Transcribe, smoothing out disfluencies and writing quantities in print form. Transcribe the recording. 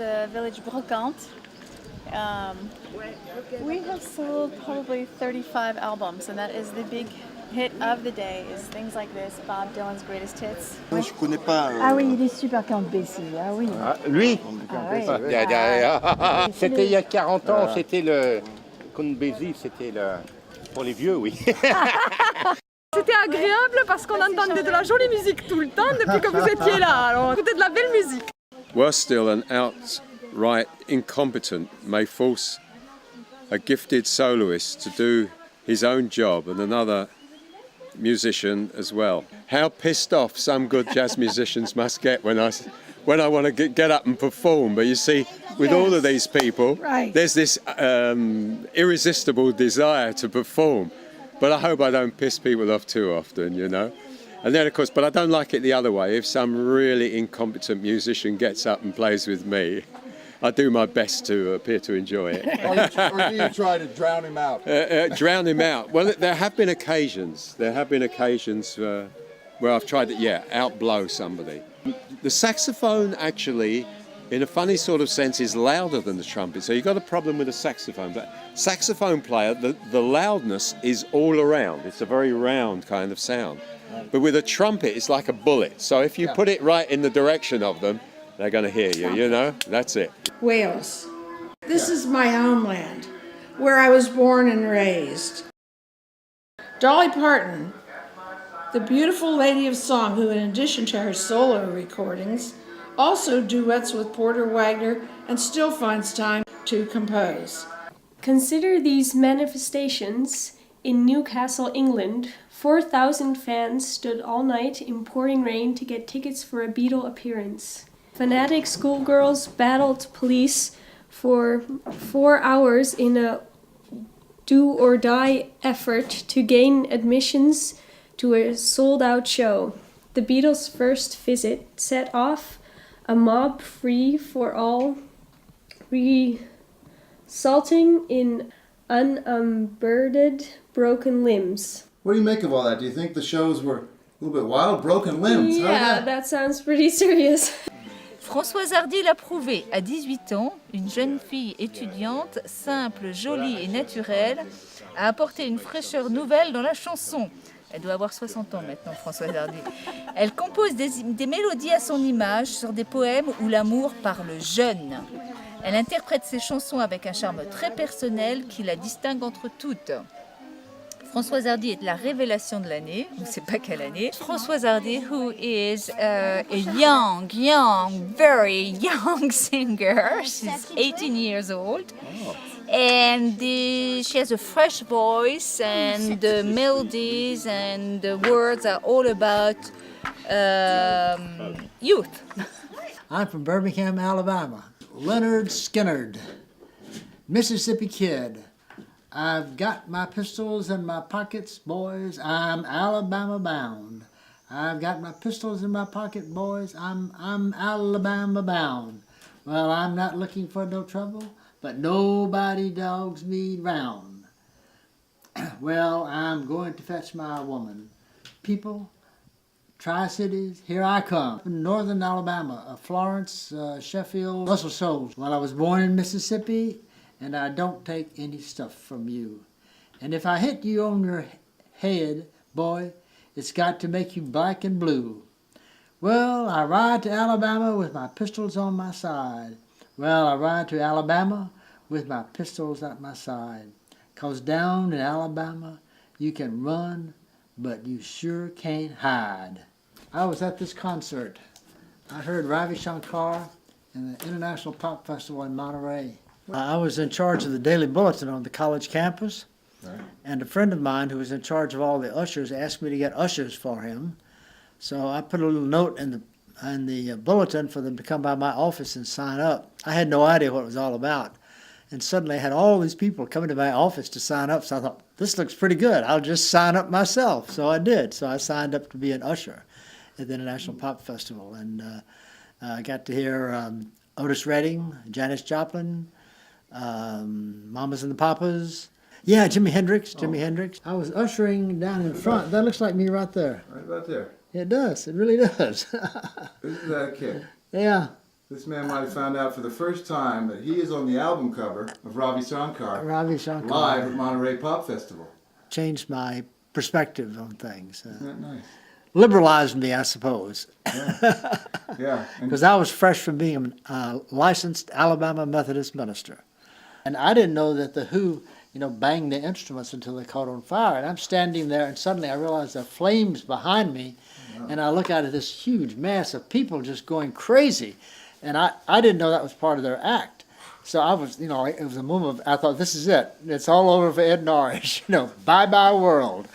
the village Brocante. We have sold probably 35 albums, and that is the big hit of the day, is things like this, Bob Dylan's greatest hits. Je connais pas. Ah oui, il est super Count Basie, ah oui. Ah, lui Ah, oui. C'était il y a 40 ans, c'était le... Count Basie, c'était le... Pour les vieux, oui. C'était agréable parce qu'on entendait de la jolie musique tout le temps depuis que vous étiez là. Alors, on écoutait de la belle musique. Worse still, an outright incompetent may force a gifted soloist to do his own job and another musician as well. How pissed off some good jazz musicians must get when I want to get up and perform. But you see, with all of these people, there's this irresistible desire to perform. But I hope I don't piss people off too often, you know. And then, of course, but I don't like it the other way. If some really incompetent musician gets up and plays with me, I do my best to appear to enjoy it. Or do you try to drown him out? Drown him out. Well, there have been occasions. There have been occasions where I've tried to, outblow somebody. The saxophone actually, in a funny sort of sense, is louder than the trumpet. So you've got a problem with a saxophone. But saxophone player, the loudness is all around. It's a very round kind of sound. But with a trumpet, it's like a bullet. So if you put it right in the direction of them, they're going to hear you, you know? That's it. Wales. This is my homeland, where I was born and raised. Dolly Parton, the beautiful lady of song who, in addition to her solo recordings, also duets with Porter Wagner and still finds time to compose. Consider these manifestations. In Newcastle, England, 4,000 fans stood all night in pouring rain to get tickets for a Beatle appearance. Fanatic schoolgirls battled police for 4 hours in a do-or-die effort to gain admissions to a sold-out show. The Beatles' first visit set off a mob free for all, resulting in unumbearded broken limbs. What do you make of all that? Do you think the shows were a little bit wild? Broken limbs? Yeah, that sounds pretty serious. Françoise Hardy l'a prouvé. À 18 ans, une jeune fille étudiante, simple, jolie et naturelle, a apporté une fraîcheur nouvelle dans la chanson. Elle doit avoir 60 ans maintenant, Françoise Hardy. Elle compose des mélodies à son image sur des poèmes où l'amour parle jeune. Elle interprète ses chansons avec un charme très personnel qui la distingue entre toutes. Françoise Hardy est la révélation de l'année, on ne sait pas quelle année. Françoise Hardy, who is a young, very young singer. She's 18 years old. And she has a fresh voice, and the melodies and the words are all about youth. I'm from Birmingham, Alabama. Leonard Skinnard, Mississippi Kid. I've got my pistols in my pockets, boys. I'm Alabama bound. I've got my pistols in my pocket, boys. I'm Alabama bound. Well, I'm not looking for no trouble, but nobody dogs me round. Well, I'm going to fetch my woman. People, Tri-Cities, here I come. From northern Alabama, Florence, Sheffield, Russell Shoals. Well, I was born in Mississippi, and I don't take any stuff from you. And if I hit you on your head, boy, it's got to make you black and blue. Well, I ride to Alabama with my pistols on my side. Well, I ride to Alabama with my pistols at my side. 'Cause down in Alabama, you can run, but you sure can't hide. I was at this concert. I heard Ravi Shankar in the International Pop Festival in Monterey. I was in charge of the Daily Bulletin on the college campus, and a friend of mine who was in charge of all the ushers asked me to get ushers for him. So I put a little note in the bulletin for them to come by my office and sign up. I had no idea what it was all about. And suddenly I had all these people coming to my office to sign up, so I thought, this looks pretty good. I'll just sign up myself. So I did. So I signed up to be an usher at the International Pop Festival. And I got to hear Otis Redding, Janis Joplin, Mamas and the Papas. Yeah, Jimi Hendrix. I was ushering down in front. That looks like me right there. Right about there. It does. It really does. Isn't that a kid? Yeah. this man might have found out for the first time that he is on the album cover of Ravi Shankar Ravi Shankar. live at Monterey Pop Festival. Changed my perspective on things. Isn't that nice? Liberalized me, I suppose. Yeah. And Because I was fresh from being a licensed Alabama Methodist minister. And I didn't know that the Who, banged the instruments until they caught on fire. And I'm standing there, and suddenly I realize there are flames behind me. And I look out at this huge mass of people just going crazy. And I didn't know that was part of their act. So I was, it was a moment I thought, this is it. It's all over for Ed Norris. Bye-bye world.